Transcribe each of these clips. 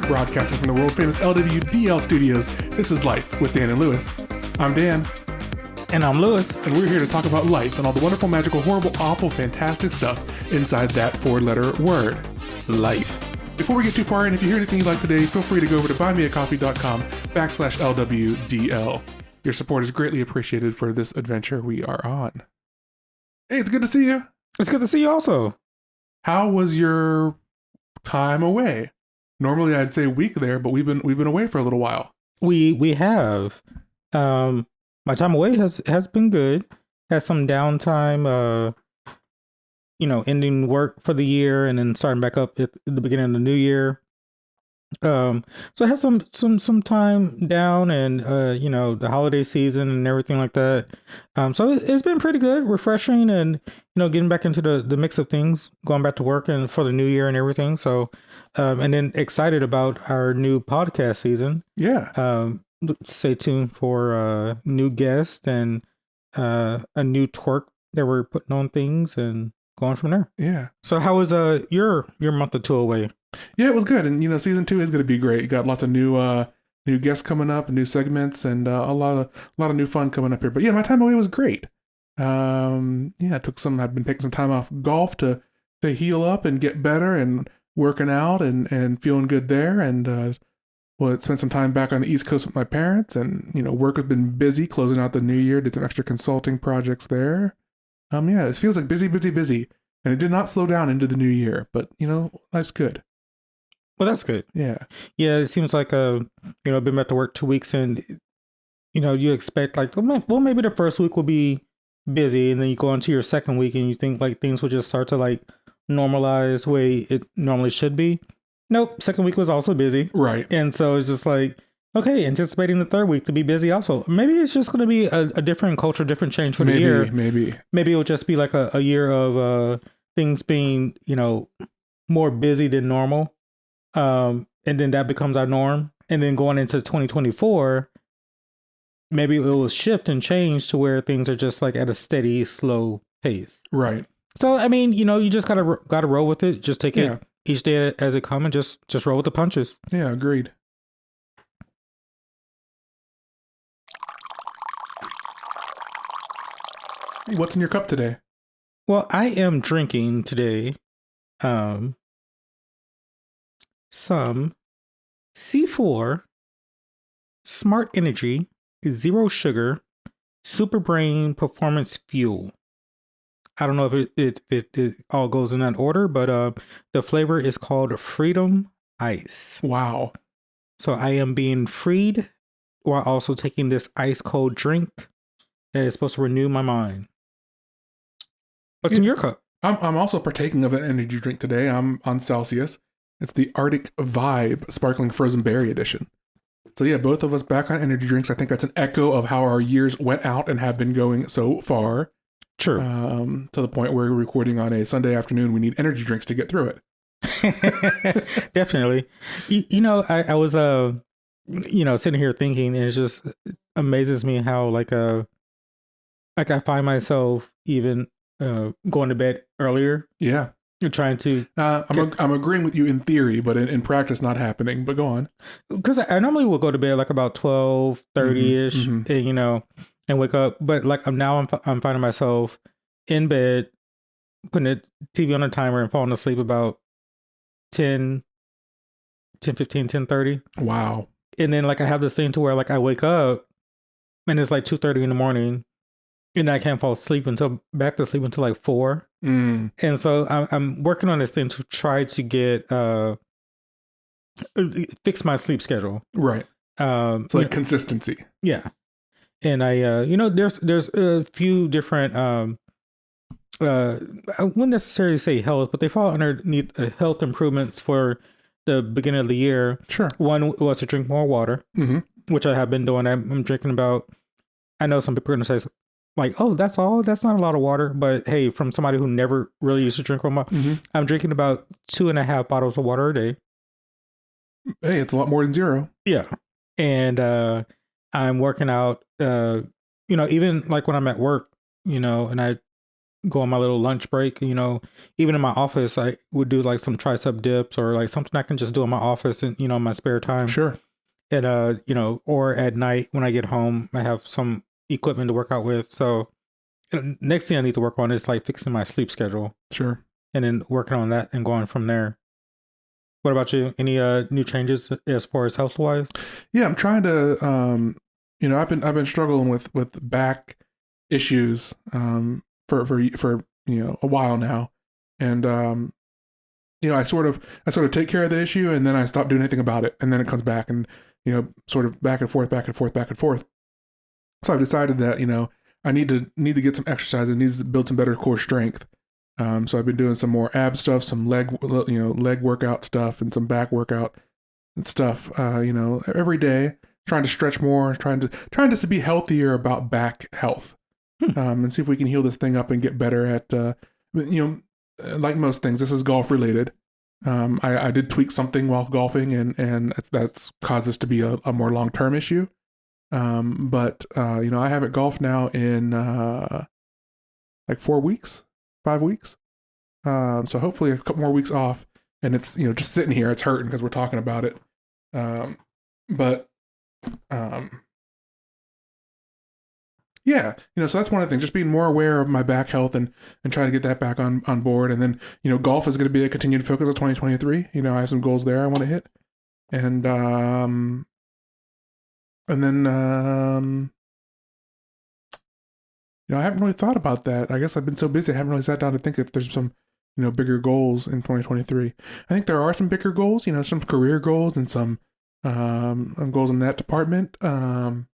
broadcasting from the world famous LWDL studios. This is Life with Dan and Lewis. I'm Dan. And I'm Lewis. And we're here to talk about life and all the wonderful, magical, horrible, awful, fantastic stuff inside that four-letter word. Life. Before we get too far in, if you hear anything you like today, feel free to go over to buymeacoffee.com/LWDL. Your support is greatly appreciated for this adventure we are on. Hey, it's good to see you. It's good to see you also. How was your time away? Normally I'd say a week there, but we've been away for a little while. We have. My time away has been good. Had some downtime, ending work for the year and then starting back up at the beginning of the new year. So I had some time down and the holiday season and everything like that. So it's been pretty good, refreshing, and getting back into the mix of things, going back to work and for the new year and everything. So and then excited about our new podcast season. Yeah. Stay tuned for new guests and a new twerk that we're putting on things and going from there. Yeah. So how was your month or two away? Yeah, it was good, and season 2 is going to be great. You got lots of new guests coming up, new segments, and a lot of new fun coming up here. But yeah, my time away was great. I've been taking some time off golf to heal up and get better, and working out and feeling good there. And spent some time back on the East Coast with my parents, and work has been busy closing out the new year. Did some extra consulting projects there. It feels like busy, and it did not slow down into the new year. But life's good. Well, that's good. Yeah. Yeah, it seems like I've been back to work 2 weeks, and you expect like, well, maybe the first week will be busy, and then you go into your second week and you think like things will just start to like normalize the way it normally should be. Nope, second week was also busy. Right. And so it's just like, okay, anticipating the third week to be busy also. Maybe it's just going to be a different culture, different change for the year. Maybe it'll just be like a year of things being, more busy than normal. And then that becomes our norm. And then going into 2024, maybe it will shift and change to where things are just like at a steady, slow pace. Right. So, you just gotta roll with it. Just take it each day as it comes, and just roll with the punches. Yeah, agreed. What's in your cup today? Well, I am drinking today some C4 Smart Energy Zero Sugar Super Brain Performance Fuel. I don't know if it all goes in that order, but the flavor is called Freedom Ice. Wow. So I am being freed while also taking this ice cold drink that is supposed to renew my mind. What's in your cup? I'm also partaking of an energy drink today. I'm on Celsius. It's the Arctic Vibe Sparkling Frozen Berry Edition. So yeah, both of us back on energy drinks. I think that's an echo of how our years went out and have been going so far. True. To the point where we're recording on a Sunday afternoon. We need energy drinks to get through it. Definitely. I was sitting here thinking, and it just amazes me how like I find myself even going to bed earlier. Yeah. You're trying to... I'm agreeing with you in theory, but in practice not happening. But go on. Because I normally will go to bed like about 12:30-ish, and wake up. But like I'm finding myself in bed, putting the TV on a timer and falling asleep about 10:15, 10:30. Wow. And then like I have this thing to where like I wake up and it's like 2:30 in the morning. And I can't fall asleep back to sleep until like 4. Mm. And so I'm working on this thing to try to get fix my sleep schedule. Right. So like consistency. Yeah. And I there's a few different I wouldn't necessarily say health, but they fall underneath health improvements for the beginning of the year. Sure. One was to drink more water, which I have been doing. I'm drinking about, I know some people are going to say like, oh, that's all? That's not a lot of water. But hey, from somebody who never really used to drink water, I'm drinking about 2.5 bottles of water a day. Hey, it's a lot more than 0. Yeah. And I'm working out, even like when I'm at work, and I go on my little lunch break. Even in my office, I would do like some tricep dips or like something I can just do in my office and in my spare time. Sure. And or at night when I get home, I have some equipment to work out with. So next thing I need to work on is like fixing my sleep schedule. Sure. And then working on that and going from there. What about you? Any new changes as far as health wise? Yeah, I'm trying to. I've been struggling with back issues for a while now, and I sort of take care of the issue, and then I stop doing anything about it, and then it comes back, and sort of back and forth, back and forth, back and forth. So I've decided that I need to get some exercise. I need to build some better core strength. So I've been doing some more ab stuff, some leg workout stuff, and some back workout and stuff. Every day, trying to stretch more, trying just to be healthier about back health, and see if we can heal this thing up and get better at. Like most things, this is golf related. I did tweak something while golfing, and that's caused this to be a more long term issue. But I haven't golfed now in like 4 weeks. 5 weeks. So hopefully a couple more weeks off, and it's just sitting here. It's hurting because we're talking about it. Yeah, so that's one of the things. Just being more aware of my back health and trying to get that back on board. And then golf is going to be a continued focus of 2023. I have some goals there I want to hit, and then. I haven't really thought about that. I guess I've been so busy, I haven't really sat down to think if there's some, bigger goals in 2023. I think there are some bigger goals, some career goals and some goals in that department. Wow.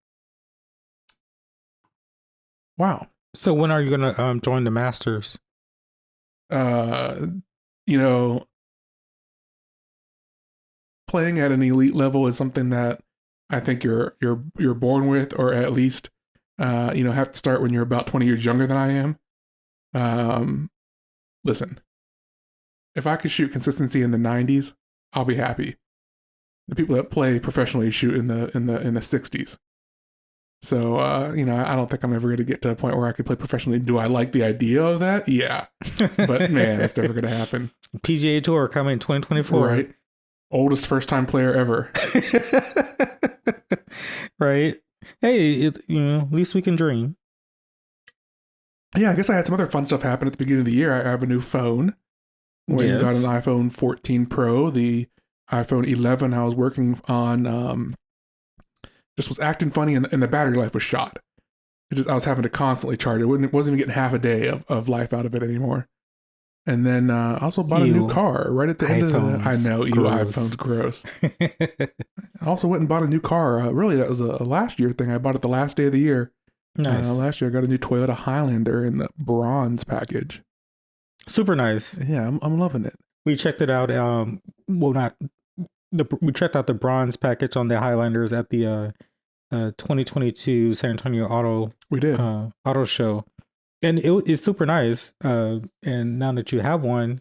So when are you going to join the Masters? Playing at an elite level is something that I think you're born with, or at least have to start when you're about 20 years younger than I am. Listen, if I could shoot consistency in the 90s, I'll be happy. The people that play professionally shoot in the 60s. So, I don't think I'm ever going to get to a point where I could play professionally. Do I like the idea of that? Yeah. But man, that's never going to happen. PGA Tour coming in 2024. Right. Oldest first-time player ever. Right. Hey, at least we can dream. Yeah, I guess I had some other fun stuff happen at the beginning of the year. I have a new phone. Got an iPhone 14 Pro. The iPhone 11 I was working on just was acting funny, and the battery life was shot. I was having to constantly charge it. Wasn't even getting half a day of life out of it anymore. And then I also bought a new car right at the end of the... I know, iPhone's gross. I also went and bought a new car. Really, that was a last year thing. I bought it the last day of the year. Nice. Last year, I got a new Toyota Highlander in the bronze package. Super nice. Yeah, I'm loving it. We checked it out. We checked out the bronze package on the Highlanders at the 2022 San Antonio Auto Show. And it's super nice. And now that you have one,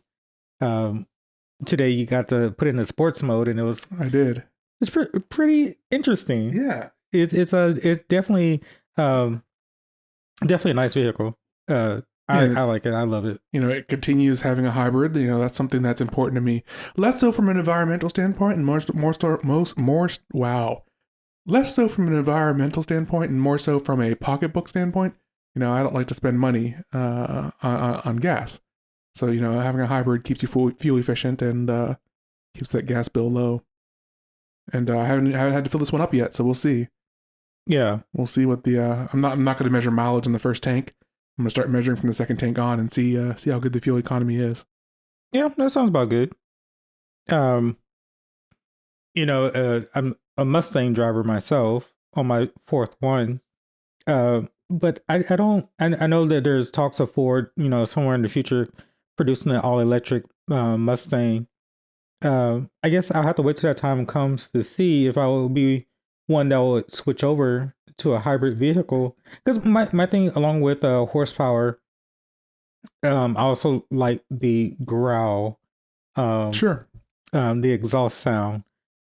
today you got to put it in the sports mode, and I did. It's pretty interesting. Yeah. It's definitely a nice vehicle. I like it. I love it. It continues having a hybrid. That's something that's important to me. Less so from an environmental standpoint, and less so from an environmental standpoint, and more so from a pocketbook standpoint. I don't like to spend money on gas. So, having a hybrid keeps you fuel efficient and keeps that gas bill low. And I haven't had to fill this one up yet, so we'll see. Yeah. We'll see what the... I'm not going to measure mileage in the first tank. I'm going to start measuring from the second tank on and see how good the fuel economy is. Yeah, that sounds about good. I'm a Mustang driver myself on my fourth one. But I know that there's talks of Ford, somewhere in the future producing an all electric Mustang. I guess I'll have to wait till that time comes to see if I will be one that will switch over to a hybrid vehicle. Because my thing, along with horsepower, I also like the growl. Sure. The exhaust sound.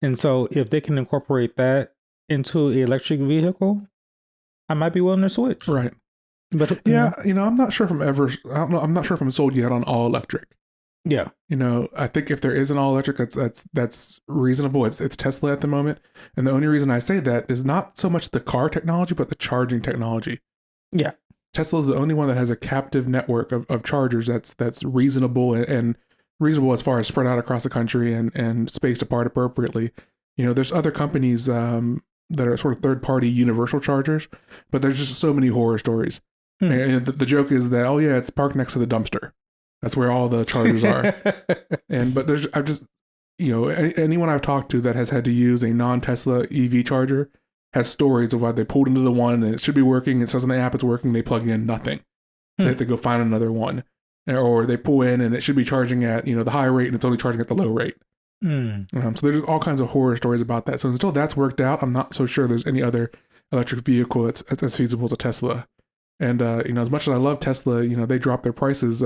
And so if they can incorporate that into an electric vehicle, I might be willing to switch. Right. But Yeah, I'm not sure if I'm ever. I don't know. I'm not sure if I'm sold yet on all electric. yeah, I think if there is an all electric, that's reasonable. It's Tesla at the moment, and the only reason I say that is not so much the car technology, but the charging technology. yeah. Tesla's the only one that has a captive network of chargers that's reasonable and reasonable as far as spread out across the country and spaced apart appropriately. There's other companies that are sort of third party universal chargers, but there's just so many horror stories. And the joke is that, oh yeah, it's parked next to the dumpster. That's where all the chargers are. But I've just, anyone I've talked to that has had to use a non-Tesla EV charger has stories of why they pulled into the one and it should be working. It says on the app it's working. They plug in nothing. So they have to go find another one. Or they pull in and it should be charging at, the high rate and it's only charging at the low rate. So there's all kinds of horror stories about that. So until that's worked out, I'm not so sure there's any other electric vehicle that's as feasible as a Tesla. And, as much as I love Tesla, they dropped their prices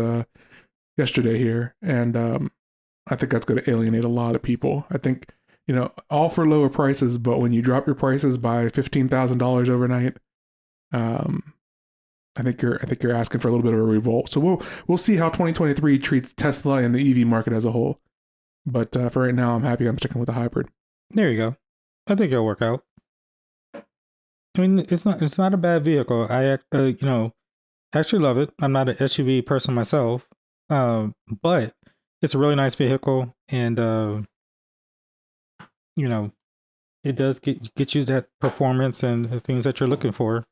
yesterday here. And I think that's going to alienate a lot of people. I think, all for lower prices, but when you drop your prices by $15,000 overnight, I think you're asking for a little bit of a revolt. So we'll see how 2023 treats Tesla and the EV market as a whole. But for right now, I'm happy I'm sticking with the hybrid. There you go. I think it'll work out. I mean, it's not a bad vehicle. I actually love it. I'm not an SUV person myself, but it's a really nice vehicle, and it does get you that performance and the things that you're looking for.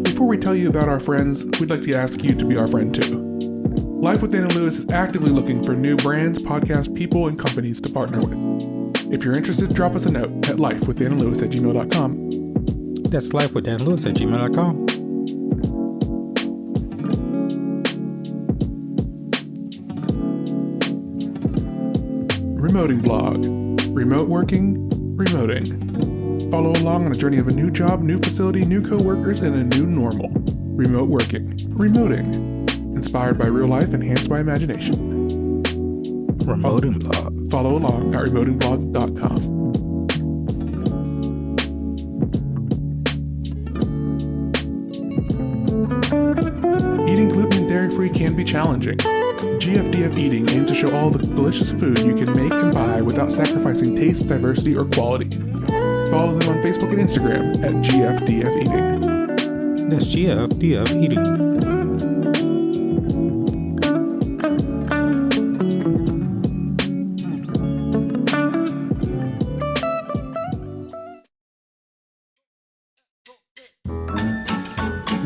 Before we tell you about our friends, we'd like to ask you to be our friend too. Life with Dan and Lewis is actively looking for new brands, podcasts, people, and companies to partner with. If you're interested, drop us a note at lifewithdanandlewis@gmail.com. That's lifewithdanandlewis@gmail.com. Remoting blog. Remote working, remoting. Follow along on a journey of a new job, new facility, new co-workers, and a new normal. Remote working, remoting. Inspired by real life, enhanced by imagination. Remoting blog. Follow along at remotingblog.com. Eating gluten and dairy-free can be challenging. GFDF Eating aims to show all the delicious food you can make and buy without sacrificing taste, diversity, or quality. Follow them on Facebook and Instagram at GFDF Eating. That's GFDF Eating.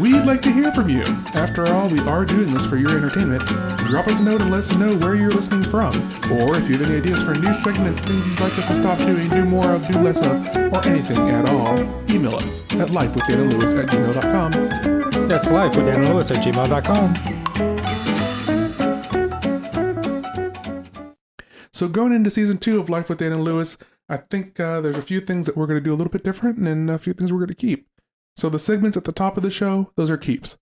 We'd like to hear from you. After all, we are doing this for your entertainment. Drop us a note and let us know where you're listening from. Or if you have any ideas for new segments, things you'd like us to stop doing, do more of, do less of, or anything at all, email us at lifewithdanandlewis@gmail.com. That's lifewithdanandlewis@gmail.com. So going into season 2 of Life with Dan and Lewis, I think there's a few things that we're going to do a little bit different and a few things we're going to keep. So the segments at the top of the show, those are keeps.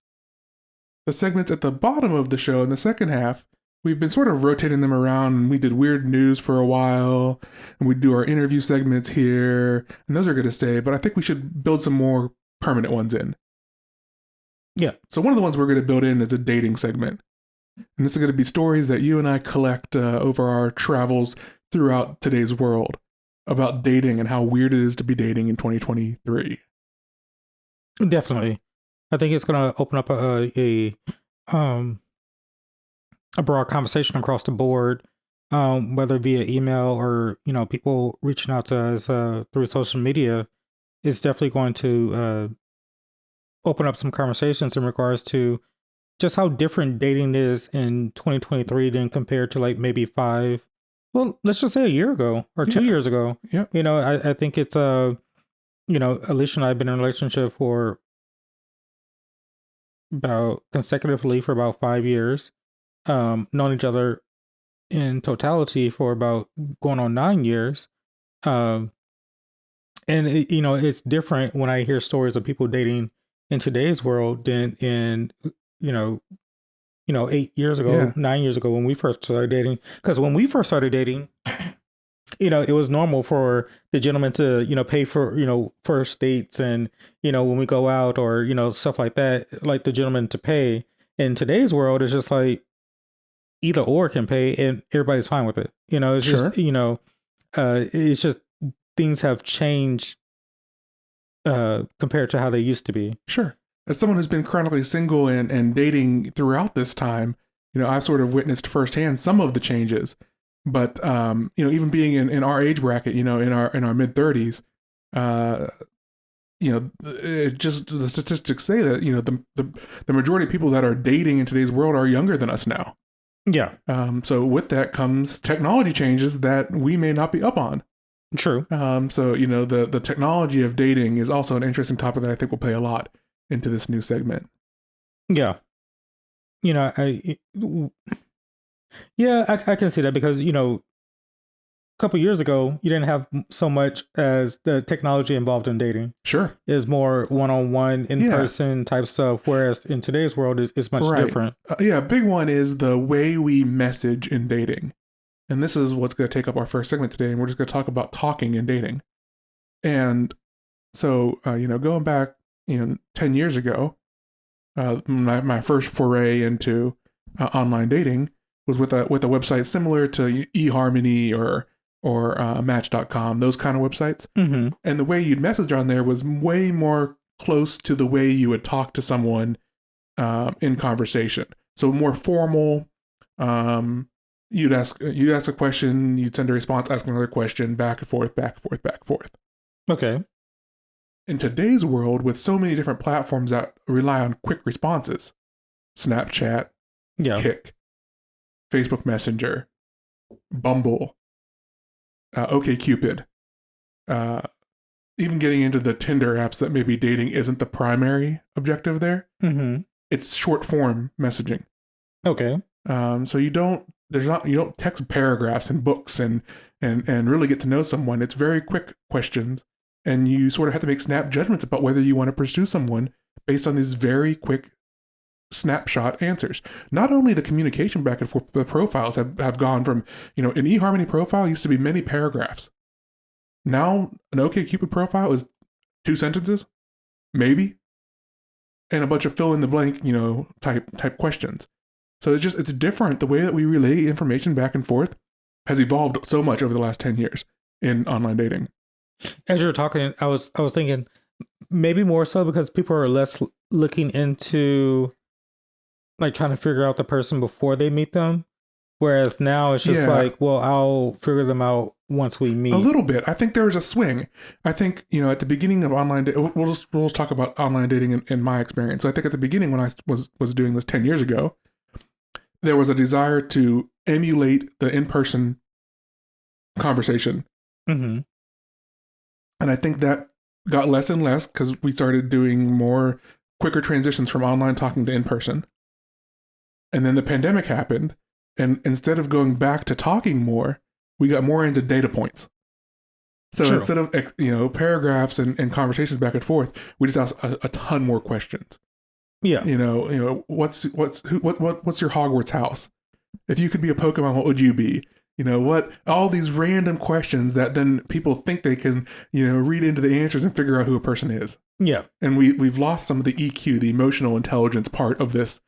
The segments at the bottom of the show in the second half, we've been sort of rotating them around, and we did weird news for a while, and we do our interview segments here, and those are going to stay, but I think we should build some more permanent ones in. Yeah. So one of the ones we're going to build in is a dating segment. And this is going to be stories that you and I collect over our travels throughout today's world about dating and how weird it is to be dating in 2023. Definitely. I think it's going to open up a broad conversation across the board, whether via email or, people reaching out to us through social media. It's definitely going to open up some conversations in regards to just how different dating is in 2023 than compared to like maybe let's just say a year ago or 2 years ago. Yeah. I think it's, Alicia and I have been in a relationship for consecutively for about 5 years, known each other in totality for about going on 9 years. And it's different when I hear stories of people dating in today's world than in you know 8 years ago, Yeah. 9 years ago when we first started dating. Because when we first started dating, it was normal for the gentleman to pay for first dates, and when we go out or stuff like that, like the gentleman to pay. In today's world, it's just like either or can pay, and everybody's fine with it. It's Sure. just it's just things have changed compared to how they used to be. Sure. As someone who's been chronically single and dating throughout this time, I've sort of witnessed firsthand some of the changes. But even being in our age bracket, in our mid 30s, it just the statistics say that the majority of people that are dating in today's world are younger than us now. Yeah. So with that comes technology changes that we may not be up on. True. So the technology of dating is also an interesting topic that I think will play a lot into this new segment. Yeah. I can see that because a couple years ago you didn't have so much as the technology involved in dating. Sure. Is more one-on-one, in-person type stuff, whereas in today's world it's much different. A big one is the way we message in dating. And this is what's going to take up our first segment today, and we're just going to talk about talking and dating. And so, going back, 10 years ago, my first foray into online dating was with a website similar to eHarmony or Match.com, those kind of websites. Mm-hmm. And the way you'd message on there was way more close to the way you would talk to someone in conversation. So more formal. You'd ask a question, you'd send a response, ask another question, back and forth, back and forth, back and forth. Okay. In today's world, with so many different platforms that rely on quick responses, Snapchat, Kik, Facebook Messenger, Bumble, OkCupid, even getting into the Tinder apps that maybe dating isn't the primary objective there. Mm-hmm. It's short form messaging. Okay. So you don't text paragraphs and books and really get to know someone. It's very quick questions, and you sort of have to make snap judgments about whether you want to pursue someone based on these very quick snapshot answers. Not only the communication back and forth, the profiles have gone from, an eHarmony profile used to be many paragraphs. Now an OkCupid profile is 2 sentences, maybe, and a bunch of fill in the blank, type questions. So it's different. The way that we relay information back and forth has evolved so much over the last 10 years in online dating. As you were talking, I was thinking maybe more so because people are less looking into like trying to figure out the person before they meet them. Whereas now it's just like, well, I'll figure them out once we meet. A little bit. I think there was a swing. I think, at the beginning of online dating, we'll just talk about online dating in my experience. So I think at the beginning when I was doing this 10 years ago, there was a desire to emulate the in-person conversation. Mm-hmm. And I think that got less and less because we started doing more quicker transitions from online talking to in-person. And then the pandemic happened. And instead of going back to talking more, we got more into data points. So True. Instead of, paragraphs and conversations back and forth, we just asked a ton more questions. Yeah. What's your Hogwarts house? If you could be a Pokemon, what would you be? All these random questions that then people think they can, read into the answers and figure out who a person is. Yeah. And we've lost some of the EQ, the emotional intelligence part of this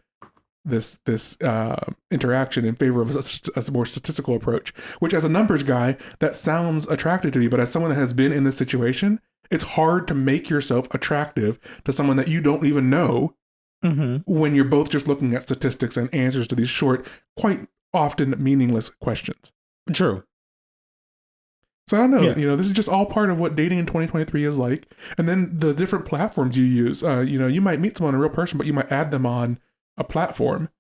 interaction in favor of a more statistical approach, which as a numbers guy, that sounds attractive to me. But as someone that has been in this situation, it's hard to make yourself attractive to someone that you don't even know. Mm-hmm. When you're both just looking at statistics and answers to these short, quite often meaningless questions. True. So I don't know, this is just all part of what dating in 2023 is like. And then the different platforms you use, you might meet someone, a real person, but you might add them on a platform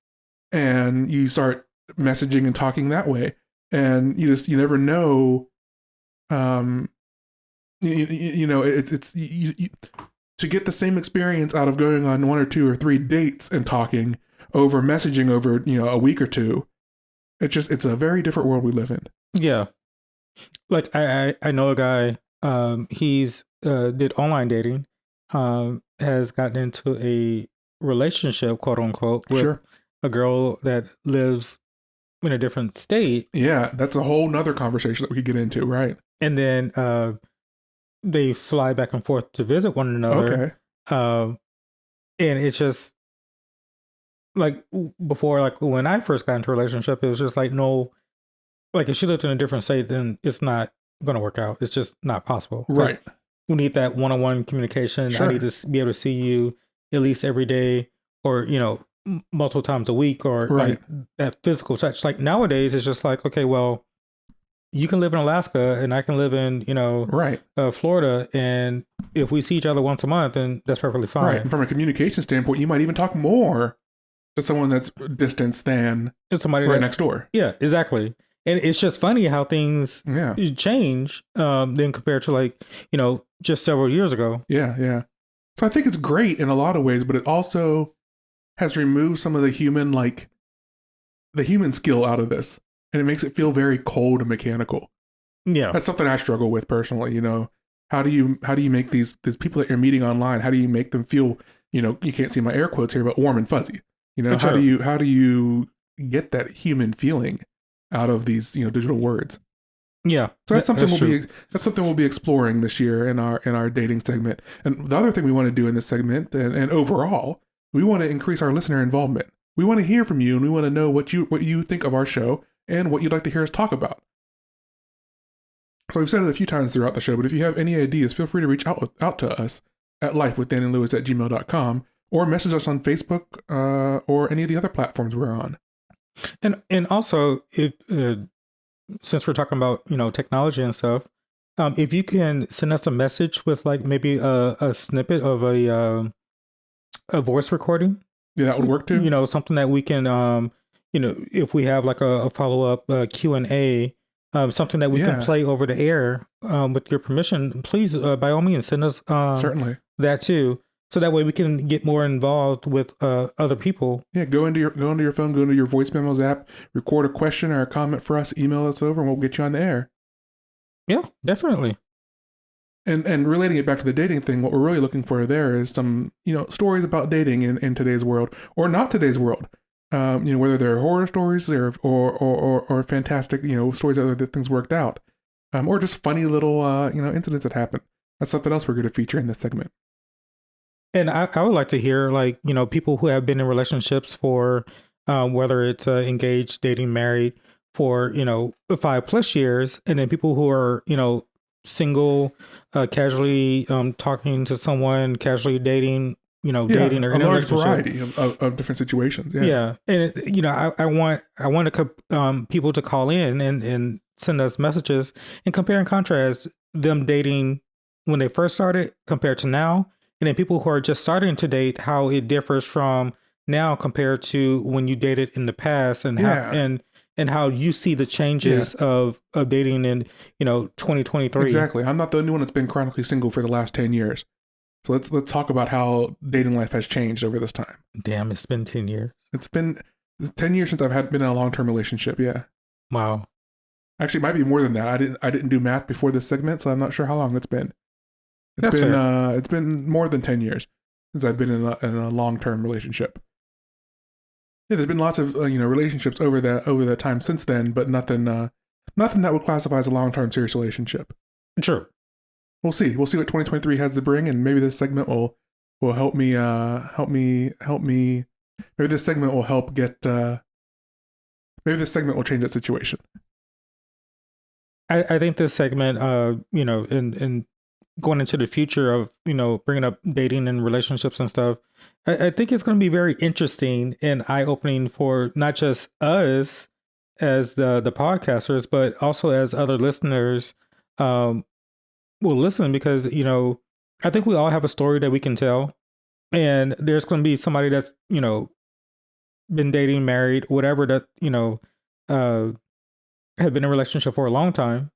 and you start messaging and talking that way. And you never know, to get the same experience out of going on 1 or 2 or 3 dates and talking over messaging over, a week or two. It's a very different world we live in. Yeah. Like I know a guy, he's did online dating. has gotten into a relationship, quote unquote, with Sure. a girl that lives in a different state. Yeah, that's a whole nother conversation that we could get into, right? And then they fly back and forth to visit one another. Okay. And it's just like before, like when I first got into a relationship, it was just like, no, like if she lived in a different state, then it's not going to work out. It's just not possible. Right. We need that one-on-one communication. Sure. I need to be able to see you at least every day, or, you know, multiple times a week, or Right. like that physical touch. Like nowadays, it's just like, okay, well, you can live in Alaska and I can live in, you know, Right. Florida. And if we see each other once a month, then that's perfectly fine. Right. And from a communication standpoint, you might even talk more to someone that's distanced than It's somebody right that, next door. yeah, exactly. And it's just funny how things Yeah. change then compared to, like, you know, just several years ago. Yeah. Yeah. So I think it's great in a lot of ways, but it also has removed some of the human, like the human skill out of this. And it makes it feel very cold and mechanical. Yeah. That's something I struggle with personally. You know, how do you make these people that you're meeting online? How do you make them feel? You know, you can't see my air quotes here, but warm and fuzzy. You know, Sure. how do you get that human feeling out of these, you know, digital words? Yeah. So that's something true. that's something we'll be exploring this year in our dating segment. And the other thing we want to do in this segment and overall, we want to increase our listener involvement. We want to hear from you, and we want to know what you think of our show and what you'd like to hear us talk about. So we've said it a few times throughout the show, but if you have any ideas, feel free to reach out to us at lifewithdanandlewis@gmail.com or message us on Facebook or any of the other platforms we're on. And also, if since we're talking about, you know, technology and stuff, if you can send us a message with like maybe a snippet of a voice recording, Yeah, that would work too. you know, something that we can, you know, if we have like a follow-up Q&A, something that we can Yeah. play over the air with your permission, please, by all means, send us Certainly. that too. So that way we can get more involved with other people. Yeah, go into your phone, go into your voice memos app, record a question or a comment for us, email us over, and we'll get you on the air. Yeah, definitely. And relating it back to the dating thing, what we're really looking for there is some, you know, stories about dating in today's world or not today's world. You know, whether they're horror stories or fantastic, you know, stories that things worked out, or just funny little you know, incidents that happen. That's something else we're going to feature in this segment. And I would like to hear, like, you know, people who have been in relationships for whether it's engaged, dating, married for, you know, 5+ years, and then people who are, you know, single, casually talking to someone, casually dating, you know, Yeah, dating or a in a large relationship. variety of different situations. Yeah. Yeah. And you know, I want people to call in and send us messages and compare and contrast them dating when they first started compared to now, and then people who are just starting to date, how it differs from now compared to when you dated in the past, and Yeah. how and how you see the changes of dating in, you know, 2023. Exactly. I'm not the only one that's been chronically single for the last 10 years. So let's talk about how dating life has changed over this time. Damn, it's been 10 years. It's been 10 years since I've been in a long-term relationship. Yeah. Wow. Actually, it might be more than that. I didn't do math before this segment, so I'm not sure how long it's been. That's fair. It's been more than 10 years since I've been in a long-term relationship. Yeah, there's been lots of you know, relationships over that time since then, but nothing that would classify as a long-term serious relationship. True. We'll see. We'll see what 2023 has to bring, and maybe this segment will help me maybe this segment will help get maybe this segment will change that situation. I think this segment, you know, in going into the future of, you know, bringing up dating and relationships and stuff, I think it's going to be very interesting and eye-opening for not just us as the podcasters, but also as other listeners will listen, because, you know, I think we all have a story that we can tell, and there's going to be somebody that's, you know, been dating, married, whatever, that, you know, have been in a relationship for a long time,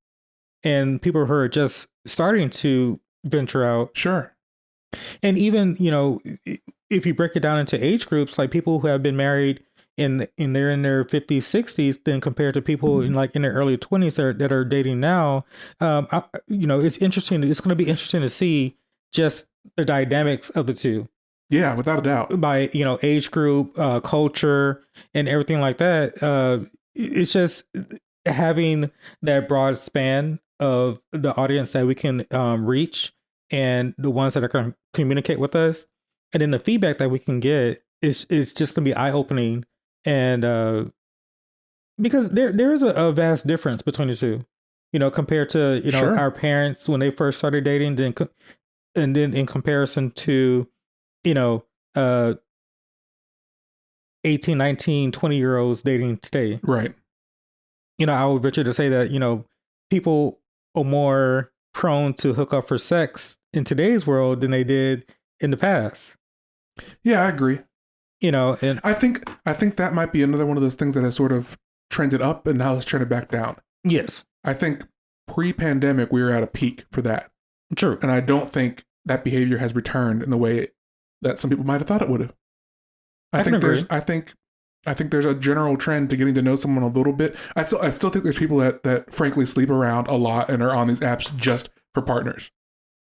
and people who are just starting to venture out. Sure. And even, you know, if you break it down into age groups, like people who have been married they're in their 50s, 60s, then compared to people in their early 20s that are dating now, you know, it's interesting. It's going to be interesting to see just the dynamics of the two Yeah, without a doubt. by, age group, culture, and everything like that. It's just having that broad span of the audience that we can reach, and the ones that are going to communicate with us, and then the feedback that we can get is just going to be eye opening, and because there is a vast difference between the two, compared to Sure. our parents when they first started dating, and then in comparison to you know uh 18, 19, 20 year olds dating today. Right. I would venture to say that people are more prone to hook up for sex in today's world than they did in the past. Yeah, I agree. And I think that might be another one of those things that has sort of trended up and now it's trended back down. yes, I think pre-pandemic we were at a peak for that, true. and I don't think that behavior has returned in the way that some people might have thought it would have. I can agree. I think there's a general trend to getting to know someone a little bit. I still think there's people that frankly sleep around a lot and are on these apps just for partners.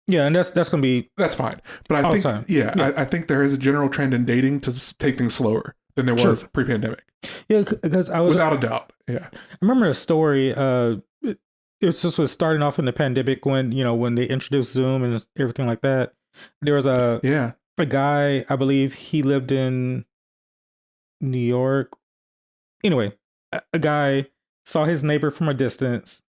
Yeah, and that's gonna be That's fine. But I all the think time. I think there is a general trend in dating to take things slower than there was pre-pandemic. Yeah, because I was Without a doubt. Yeah. I remember a story. It just was starting off in the pandemic when they introduced Zoom and everything like that. There was Yeah. a guy, I believe he lived in New York. Anyway, a guy saw his neighbor from a distance.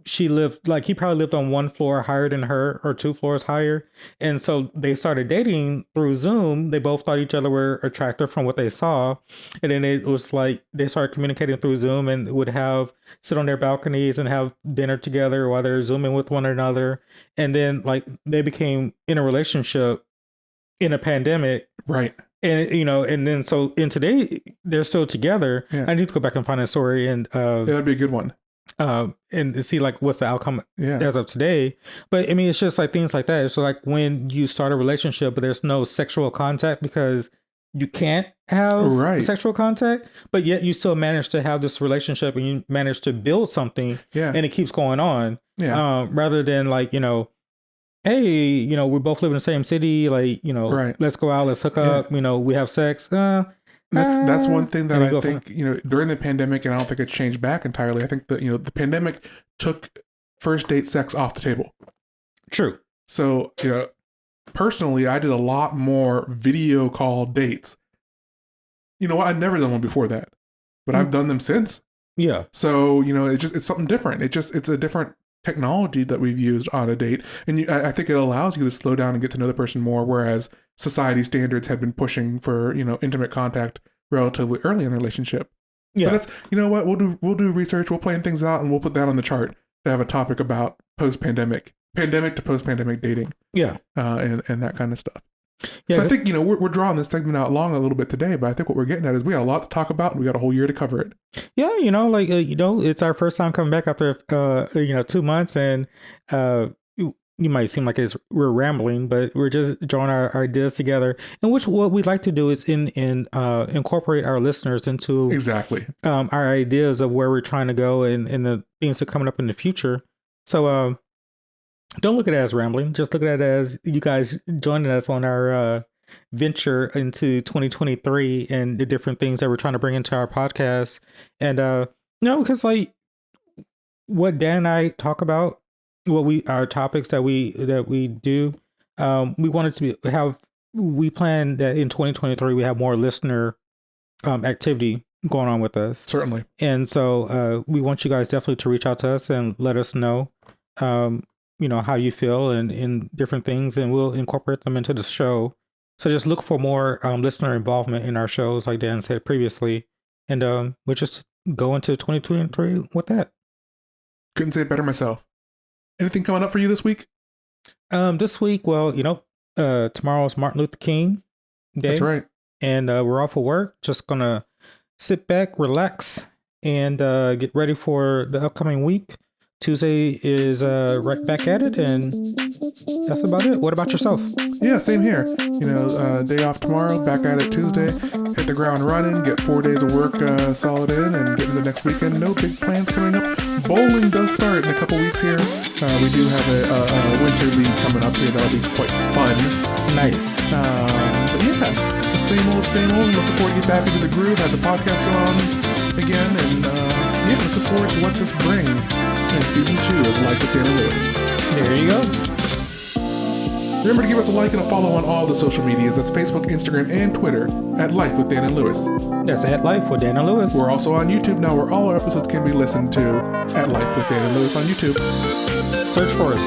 She lived he probably lived on one floor higher than her or two floors higher. And so they started dating through Zoom. They both thought each other were attractive from what they saw. And then it was like they started communicating through Zoom and would sit on their balconies and have dinner together while they're Zooming with one another. And then they became in a relationship in a pandemic. Right. And and then so in today they're still together. Yeah. I need to go back and find a story and Yeah, that'd be a good one. and see what's the outcome Yeah. as of today. But I mean, it's just things like that. It's when you start a relationship, but there's no sexual contact because you can't have Right. sexual contact, but yet you still manage to have this relationship and you manage to build something, Yeah. and it keeps going on. Yeah. Rather than hey, we both live in the same city, Right. let's go out, let's hook up, we have sex. That's one thing that and you I go think, during the pandemic, and I don't think it changed back entirely. I think that, the pandemic took first date sex off the table. True. So, personally, I did a lot more video call dates. You know what? I'd never done one before that, but I've done them since. Yeah. So, it's something different. It's a different technology that we've used on a date. And I think it allows you to slow down and get to know the person more, whereas society standards have been pushing for, intimate contact relatively early in the relationship. Yeah. But that's, you know what, we'll do research, we'll plan things out, and we'll put that on the chart to have a topic about pandemic to post-pandemic dating. Yeah. And that kind of stuff. Yeah, so I think, we're drawing this segment out long a little bit today, but I think what we're getting at is we got a lot to talk about and we got a whole year to cover it. Yeah, it's our first time coming back after 2 months, and you might seem like we're rambling, but we're just drawing our ideas together. And what we'd like to do is incorporate our listeners into Exactly our ideas of where we're trying to go and the things that are coming up in the future. So don't look at it as rambling. Just look at it as you guys joining us on our venture into 2023 and the different things that we're trying to bring into our podcast. And because what Dan and I talk about, our topics that we do, we wanted to we plan that in 2023 we have more listener activity going on with us. Certainly. And so we want you guys definitely to reach out to us and let us know how you feel and in different things, and we'll incorporate them into the show. So just look for more listener involvement in our shows, like Dan said previously, and we'll just go into 2023 with that. Couldn't say it better myself. Anything coming up for you this week? This week, well, tomorrow's Martin Luther King Day. That's right. And we're off of work. Just gonna sit back, relax, and get ready for the upcoming week. Tuesday is right back at it, and that's about it. What about yourself? Yeah, same here. Day off tomorrow, back at it Tuesday. Hit the ground running, get 4 days of work solid in, and get into the next weekend. No big plans coming up. Bowling does start in a couple weeks here. We do have a winter league coming up here that'll be quite fun. Nice. But yeah, the same old. Looking forward to get back into the groove, have the podcast go on again, and looking forward to what this brings in season 2 of Life with Dana Lewis. There you go. Remember to give us a like and a follow on all the social medias. That's Facebook, Instagram, and Twitter at Life with Dan and Lewis. That's at Life with Dan and Lewis. We're also on YouTube now, where all our episodes can be listened to at Life with Dan and Lewis on YouTube. Search for us.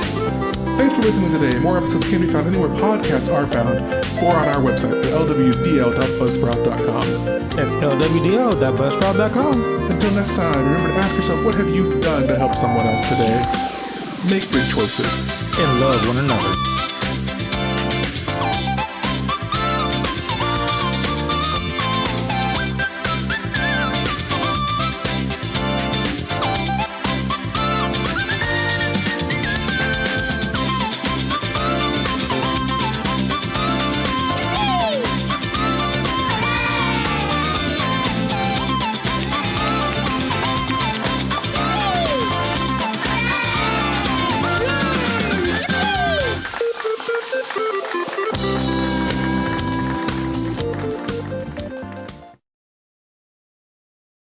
Thanks for listening today. More episodes can be found anywhere podcasts are found, or on our website at lwdl.buzzsprout.com. That's lwdl.buzzsprout.com. Until next time, remember to ask yourself, what have you done to help someone else today? Make good choices. And love one another.